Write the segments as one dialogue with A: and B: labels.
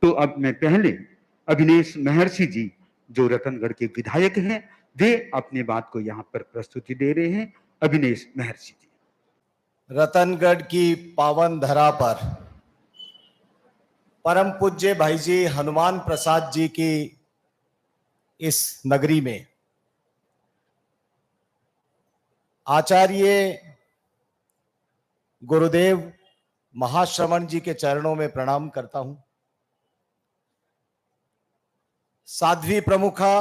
A: तो अब मैं पहले अभिनेश महर्षि जी जो रतनगढ़ के विधायक हैं, वे अपनी बात को यहाँ पर प्रस्तुति दे रहे हैं। अभिनेश महर्षि जी।
B: रतनगढ़ की पावन धरा पर परम पूज्य भाई जी हनुमान प्रसाद जी की इस नगरी में आचार्य गुरुदेव महाश्रवण जी के चरणों में प्रणाम करता हूं। साध्वी प्रमुखा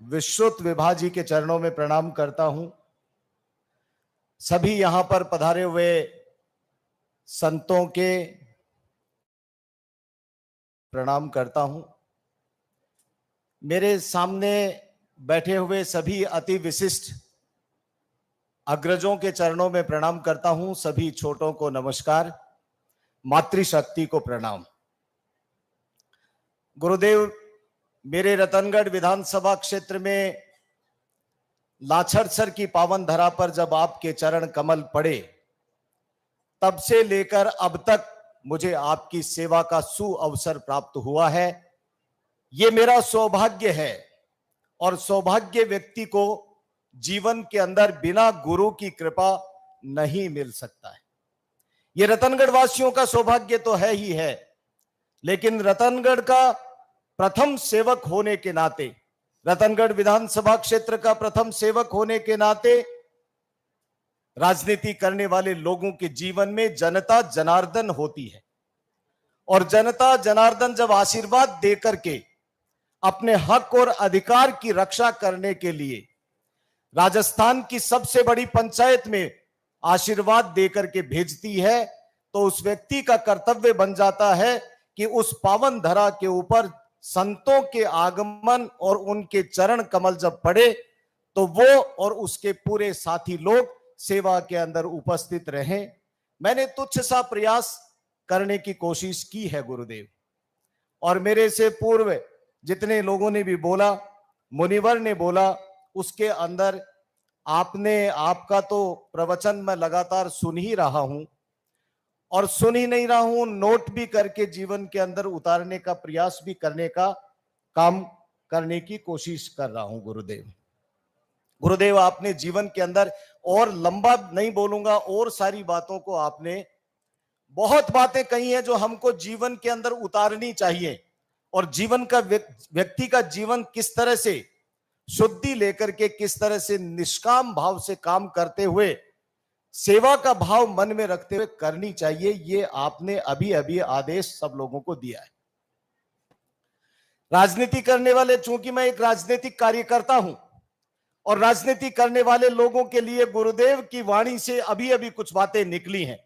B: विश्रुत विभा जी के चरणों में प्रणाम करता हूं। सभी यहां पर पधारे हुए संतों के प्रणाम करता हूं। मेरे सामने बैठे हुए सभी अति विशिष्ट अग्रजों के चरणों में प्रणाम करता हूं। सभी छोटों को नमस्कार, मातृशक्ति को प्रणाम। गुरुदेव, मेरे रतनगढ़ विधानसभा क्षेत्र में लाछड़सर की पावन धरा पर जब आपके चरण कमल पड़े, तब से लेकर अब तक मुझे आपकी सेवा का सुअवसर प्राप्त हुआ है। ये मेरा सौभाग्य है और सौभाग्य व्यक्ति को जीवन के अंदर बिना गुरु की कृपा नहीं मिल सकता है। ये रतनगढ़ वासियों का सौभाग्य तो है ही है, लेकिन रतनगढ़ का प्रथम सेवक होने के नाते, रतनगढ़ विधानसभा क्षेत्र का प्रथम सेवक होने के नाते, राजनीति करने वाले लोगों के जीवन में जनता जनार्दन होती है और जनता जनार्दन जब आशीर्वाद देकर के अपने हक और अधिकार की रक्षा करने के लिए राजस्थान की सबसे बड़ी पंचायत में आशीर्वाद देकर के भेजती है, तो उस व्यक्ति का कर्तव्य बन जाता है कि उस पावन धरा के ऊपर संतों के आगमन और उनके चरण कमल जब पड़े तो वो और उसके पूरे साथी लोग सेवा के अंदर उपस्थित रहें। मैंने तुच्छ सा प्रयास करने की कोशिश की है गुरुदेव, और मेरे से पूर्व जितने लोगों ने भी बोला, मुनिवर ने बोला, उसके अंदर आपका तो प्रवचन मैं लगातार सुन ही रहा हूं और सुन ही नहीं रहा हूं, नोट भी करके जीवन के अंदर उतारने का प्रयास भी करने का काम करने की कोशिश कर रहा हूं। गुरुदेव, आपने जीवन के अंदर, और लंबा नहीं बोलूंगा, और सारी बातों को आपने बहुत बातें कही हैं जो हमको जीवन के अंदर उतारनी चाहिए, और जीवन का व्यक्ति का जीवन किस तरह से शुद्धि लेकर के, किस तरह से निष्काम भाव से काम करते हुए सेवा का भाव मन में रखते हुए करनी चाहिए, ये आपने अभी अभी आदेश सब लोगों को दिया है। राजनीति करने वाले, चूंकि मैं एक राजनीतिक कार्यकर्ता हूं और राजनीति करने वाले लोगों के लिए गुरुदेव की वाणी से अभी अभी कुछ बातें निकली हैं।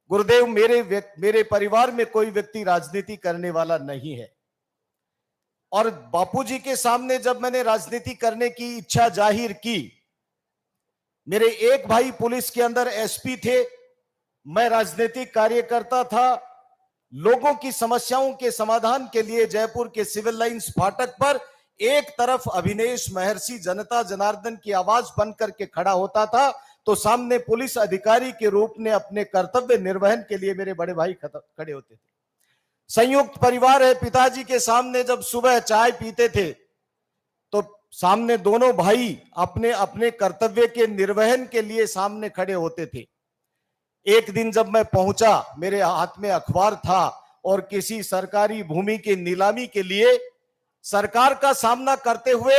B: गुरुदेव, मेरे परिवार में कोई व्यक्ति राजनीति करने वाला नहीं है, और बापूजी के सामने जब मैंने राजनीति करने की इच्छा जाहिर की, मेरे एक भाई पुलिस के अंदर एसपी थे, मैं राजनीतिक कार्यकर्ता था। लोगों की समस्याओं के समाधान के लिए जयपुर के सिविल लाइंस फाटक पर एक तरफ अभिनेश महर्षि जनता जनार्दन की आवाज बनकर के खड़ा होता था, तो सामने पुलिस अधिकारी के रूप में अपने कर्तव्य निर्वहन के लिए मेरे बड़े भाई खड़े होते थे। संयुक्त परिवार है, पिताजी के सामने जब सुबह चाय पीते थे तो सामने दोनों भाई अपने अपने कर्तव्य के निर्वहन के लिए सामने खड़े होते थे। एक दिन जब मैं पहुंचा, मेरे हाथ में अखबार था और किसी सरकारी भूमि की नीलामी के लिए सरकार का सामना करते हुए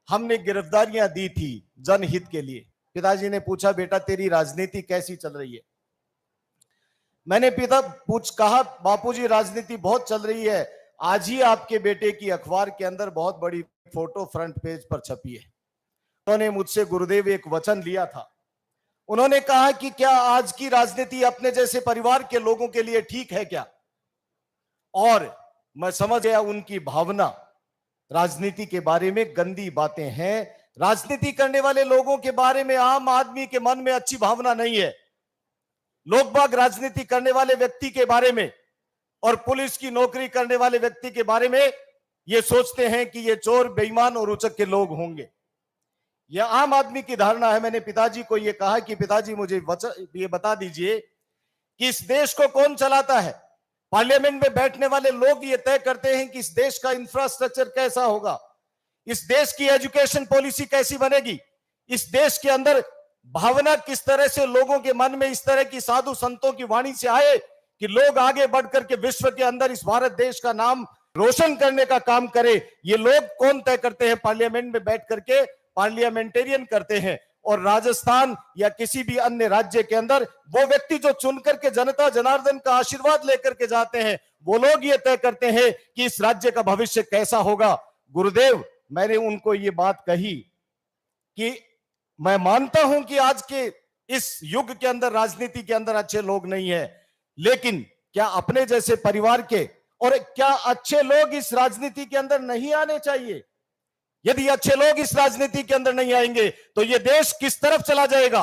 B: हमने गिरफ्तारियां दी थी जनहित के लिए। पिताजी ने पूछा, बेटा तेरी राजनीति कैसी चल रही है? मैंने कहा, बापूजी राजनीति बहुत चल रही है। आज ही आपके बेटे की अखबार के अंदर बहुत बड़ी फोटो फ्रंट पेज पर छपी है। उन्होंने मुझसे गुरुदेव एक वचन लिया था। उन्होंने कहा कि क्या आज की राजनीति अपने जैसे परिवार के लोगों के लिए ठीक है क्या? और मैं समझ गया उनकी भावना। राजनीति के बारे में गंदी बातें हैं, राजनीति करने वाले लोगों के बारे में आम आदमी के मन में अच्छी भावना नहीं है। लोग बाग राजनीति करने वाले व्यक्ति के बारे में और पुलिस की नौकरी करने वाले व्यक्ति के बारे में ये सोचते हैं कि ये चोर, बेईमान और उचक के लोग होंगे। यह आम आदमी की धारणा है। मैंने पिताजी को यह कहा कि पिताजी मुझे ये बता दीजिए कि इस देश को कौन चलाता है? पार्लियामेंट में बैठने वाले लोग ये तय करते हैं कि इस देश का इंफ्रास्ट्रक्चर कैसा होगा, इस देश की एजुकेशन पॉलिसी कैसी बनेगी, इस देश के अंदर भावना किस तरह से लोगों के मन में इस तरह की साधु संतों की वाणी से आए कि लोग आगे बढ़कर के विश्व के अंदर इस भारत देश का नाम रोशन करने का काम करे। ये लोग कौन तय करते हैं? पार्लियामेंट में बैठ करके पार्लियामेंटेरियन करते हैं। और राजस्थान या किसी भी अन्य राज्य के अंदर वो व्यक्ति जो चुन करके जनता जनार्दन का आशीर्वाद लेकर के जाते हैं, वो लोग ये तय करते हैं कि इस राज्य का भविष्य कैसा होगा। गुरुदेव, मैंने उनको ये बात कही कि मैं मानता हूं कि आज के इस युग के अंदर राजनीति के अंदर अच्छे लोग नहीं है, लेकिन क्या अपने जैसे परिवार के और क्या अच्छे लोग इस राजनीति के अंदर नहीं आने चाहिए? यदि अच्छे लोग इस राजनीति के अंदर नहीं आएंगे तो यह देश किस तरफ चला जाएगा?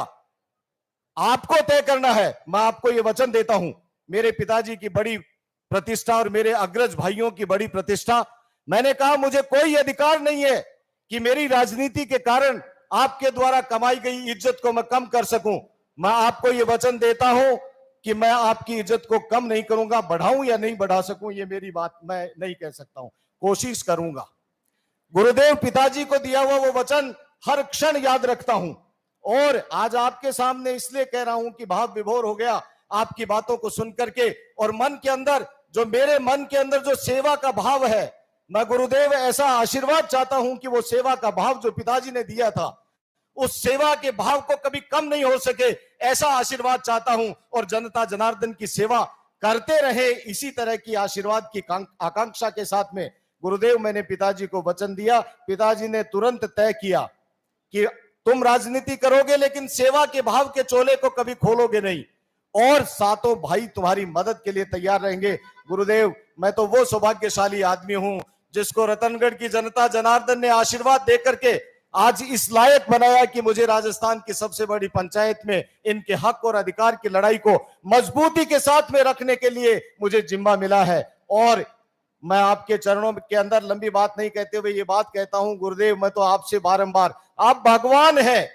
B: आपको तय करना है। मैं आपको यह वचन देता हूं, मेरे पिताजी की बड़ी प्रतिष्ठा और मेरे अग्रज भाइयों की बड़ी प्रतिष्ठा, मैंने कहा मुझे कोई अधिकार नहीं है कि मेरी राजनीति के कारण आपके द्वारा कमाई गई इज्जत को मैं कम कर सकूं। मैं आपको यह वचन देता हूं कि मैं आपकी इज्जत को कम नहीं करूंगा। बढ़ाऊं या नहीं बढ़ा सकूं ये मेरी बात मैं नहीं कह सकता हूं, कोशिश करूंगा। गुरुदेव पिताजी को दिया हुआ वो वचन हर क्षण याद रखता हूं और आज आपके सामने इसलिए कह रहा हूं कि भाव विभोर हो गया आपकी बातों को सुन करके। और मन के अंदर जो मेरे मन के अंदर जो सेवा का भाव है, मैं गुरुदेव ऐसा आशीर्वाद चाहता हूं कि वो सेवा का भाव जो पिताजी ने दिया था, उस सेवा के भाव को कभी कम नहीं हो सके, ऐसा आशीर्वाद चाहता हूं। और जनता जनार्दन की सेवा करते रहे, इसी तरह की आशीर्वाद की आकांक्षा के साथ में गुरुदेव मैंने पिताजी को वचन दिया। पिताजी ने तुरंत तय किया कि तुम राजनीति करोगे लेकिन सेवा के भाव के चोले को कभी खोलोगे नहीं, और सातों भाई तुम्हारी मदद के लिए तैयार रहेंगे। गुरुदेव, मैं तो वो सौभाग्यशाली आदमी हूं जिसको रतनगढ़ की जनता जनार्दन ने आशीर्वाद देकर के आज इस लायक बनाया कि मुझे राजस्थान की सबसे बड़ी पंचायत में इनके हक और अधिकार की लड़ाई को मजबूती के साथ में रखने के लिए मुझे जिम्मा मिला है। और मैं आपके चरणों के अंदर लंबी बात नहीं कहते हुए ये बात कहता हूं, गुरुदेव मैं तो आपसे बारंबार, आप भगवान हैं,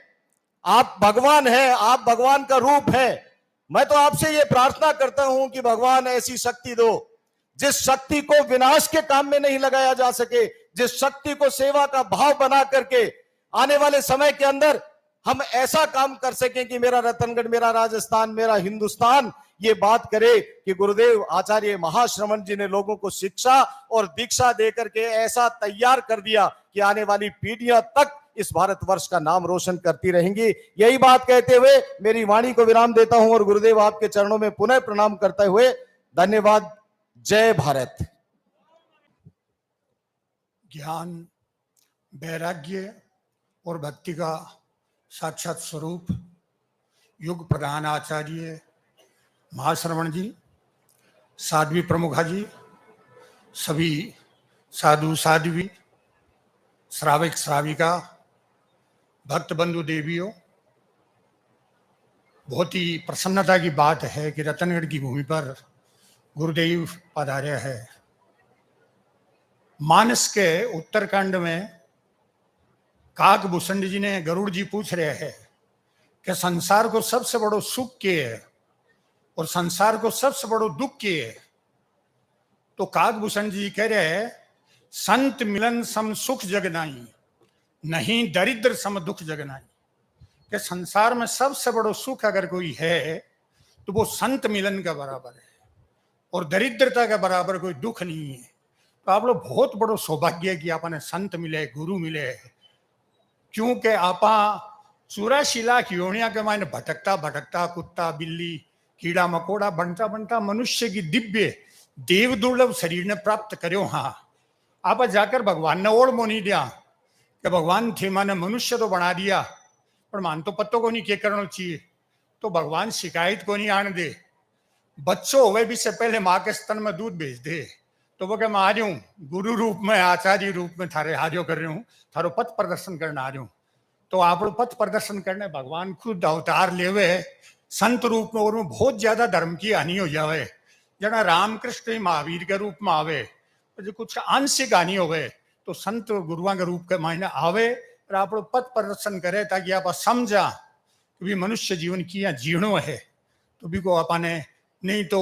B: आप भगवान हैं, आप भगवान का रूप है। मैं तो आपसे ये प्रार्थना करता हूं कि भगवान ऐसी शक्ति दो जिस शक्ति को विनाश के काम में नहीं लगाया जा सके, जिस शक्ति को सेवा का भाव बना करके आने वाले समय के अंदर हम ऐसा काम कर सकें कि मेरा रतनगढ़, मेरा राजस्थान, मेरा हिंदुस्तान ये बात करे कि गुरुदेव आचार्य महाश्रमण जी ने लोगों को शिक्षा और दीक्षा देकर के ऐसा तैयार कर दिया कि आने वाली पीढ़ियां तक इस भारतवर्ष का नाम रोशन करती रहेंगी। यही बात कहते हुए मेरी वाणी को विराम देता हूं और गुरुदेव आपके चरणों में पुनः प्रणाम करते हुए धन्यवाद। जय भारत।
C: ज्ञान, वैराग्य और भक्ति का साक्षात स्वरूप युग प्रधान आचार्य महाश्रवण जी, साध्वी प्रमुखा जी, सभी साधु साध्वी, श्रावक श्राविका, भक्त बंधु देवियों, बहुत ही प्रसन्नता की बात है कि रतनगढ़ की भूमि पर गुरुदेव पधारे है। मानस के उत्तरकांड में काकभूषण जी ने गरुड़ जी पूछ रहे हैं कि संसार को सबसे बड़ो सुख के है और संसार को सबसे बड़ो दुख के है। तो काकभूषण जी कह रहे हैं संत मिलन सम सुख जगनाई, नहीं दरिद्र सम दुख जगनाई। कि संसार में सबसे बड़ो सुख अगर कोई है तो वो संत मिलन का बराबर है और दरिद्रता के बराबर कोई दुख नहीं है। तो आप लोग बहुत बड़ो सौभाग्य है कि आपने संत मिले, गुरु मिले, क्योंकि आपा 84 लाख योनिया के मायने भटकता भटकता कुत्ता बिल्ली कीड़ा मकोड़ा बनता बनता मनुष्य की दिव्य देव दुर्लभ शरीर ने प्राप्त करो। हाँ, आप जाकर भगवान ने ओढ़ मोनी दिया कि भगवान थे माने मनुष्य तो बना दिया पर मान तो पत्तों को नहीं के करना चाहिए। तो भगवान शिकायत को नहीं आने दे, बच्चों हुए भी से पहले माँ के स्तन में दूध भेज दे। तो वो क्या मैं आ रही हूँ गुरु रूप में, आचार्य रूप में थारे हाजिर कर रही हूँ, थारो पथ प्रदर्शन करने आ रही हूँ। तो आप लोग पथ प्रदर्शन करने भगवान खुद अवतार लेवे संत रूप में, और बहुत ज्यादा धर्म की हानि हो जावे। जना रामकृष्ण महावीर के रूप में आवे जो कुछ आंशिक हानि होवे तो संत गुरुआ के रूप के मायने आवे और आप लोग पथ प्रदर्शन करे ताकि आप समझा कि भी मनुष्य जीवन की जीणो है। तो भी को अपने नहीं तो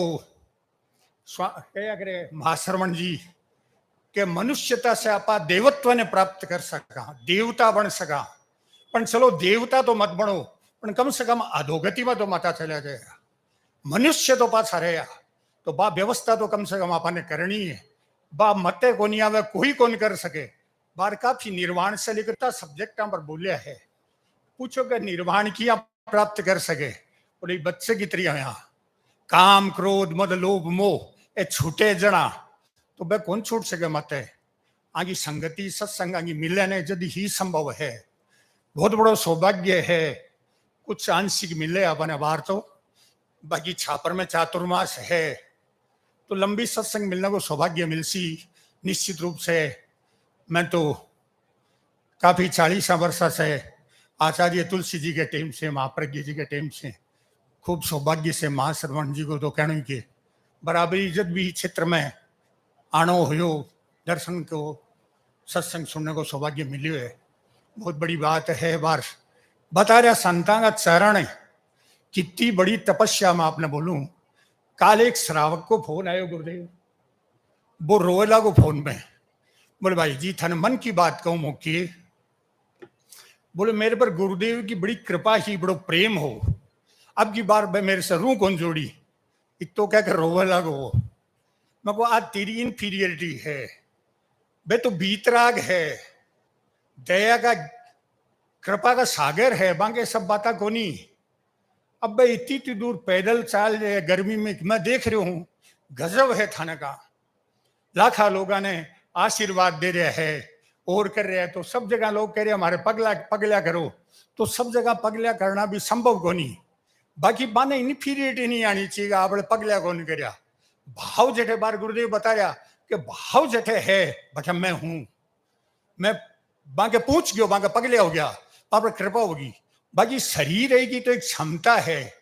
C: क्या करे महाश्रवण जी के मनुष्यता से आप देवत्व ने प्राप्त कर सका, देवता बन सका। पण चलो देवता तो मत बनो, पण कम से कम अधोगति में तो माता चला जाएगा, मनुष्य तो पाछा रहा। तो बा व्यवस्था तो कम से कम आपने करनी है। बा मते कोनी आवे, कोई कौन कर सके। बार काफी निर्वाण से लेकर सब्जेक्टा पर बोलिया है। पूछो कि निर्वाण किया प्राप्त कर सके, और बच्चे की तरह यहाँ काम क्रोध मद लोभ मोह ए छूटे जना, तो वह कौन छूट सके। मत आगे संगति सत्संग आगे मिले ने यदि ही संभव है, बहुत बड़ो सौभाग्य है। कुछ आंशिक मिले अपने बाहर, तो बाकी छापर में चातुर्मास है, तो लंबी सत्संग मिलने को सौभाग्य मिलसी निश्चित रूप से। मैं तो काफी 40 वर्ष से आचार्य तुलसी जी के टीम से, महाप्रज्ञ जी के टीम से खूब सौभाग्य से महाश्रवण जी को तो कहने के बराबरी इज्जत भी क्षेत्र में आनो हो, दर्शन को सत्संग सुनने को सौभाग्य मिले है, बहुत बड़ी बात है। बार बता रहा संतां का चरण कितनी बड़ी तपस्या में आपने बोलूं। काल एक श्रावक को फोन आयो गुरुदेव, वो रोएला को फोन में बोले भाई जी थाने मन की बात कहूं मौके, बोले मेरे पर गुरुदेव की बड़ी कृपा ही, बड़ो प्रेम हो, अब की बार मेरे से रू कौन जोड़ी, एक तो क्या कर रोवे लगो। मैं को आज तेरी इनफीरियरिटी है, बे तो बीतराग है, दया का कृपा का सागर है, बाकी सब बातें कोनी। अब भाई इतनी दूर पैदल चाल रहे गर्मी में, मैं देख रही हूं गजब है थाने का। लाखा लोगों ने आशीर्वाद दे रहे हैं और कर रहे हैं, तो सब जगह लोग कह रहे हमारे पगला करो, तो सब जगह पगला करना भी संभव कोनी। बाकी बाने इनफीरियरिटी नहीं आनी चाहिए, आपने पगला कौन कर। भाव जठे बार गुरुदेव बता रहा कि भाव जठे है बटा मैं हूं, मैं बाके पूछ गयो, बाके पगले हो गया, आप कृपा होगी। बाकी शरीर रहेगी तो एक क्षमता है,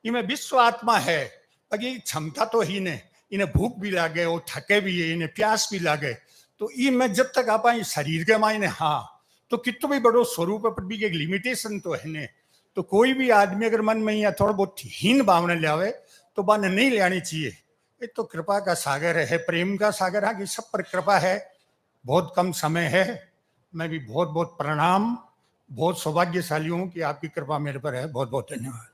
C: इनमें विश्व आत्मा है, बाकी क्षमता तो ही ने, इन्हें भूख भी लागे, वो थके भी है, इन्हें प्यास भी लागे, तो इनमें जब तक आप शरीर के मायने हाँ, तो कितना भी बड़ो स्वरूप पर भी एक लिमिटेशन तो है ने। तो कोई भी आदमी अगर मन में यहाँ थोड़ा बहुत हीन भावना ले आवे, तो बाने नहीं ले आनी चाहिए। ये तो कृपा का सागर है, प्रेम का सागर है कि सब पर कृपा है। बहुत कम समय है, मैं भी बहुत बहुत प्रणाम, बहुत सौभाग्यशाली हूँ कि आपकी कृपा मेरे पर है। बहुत बहुत धन्यवाद।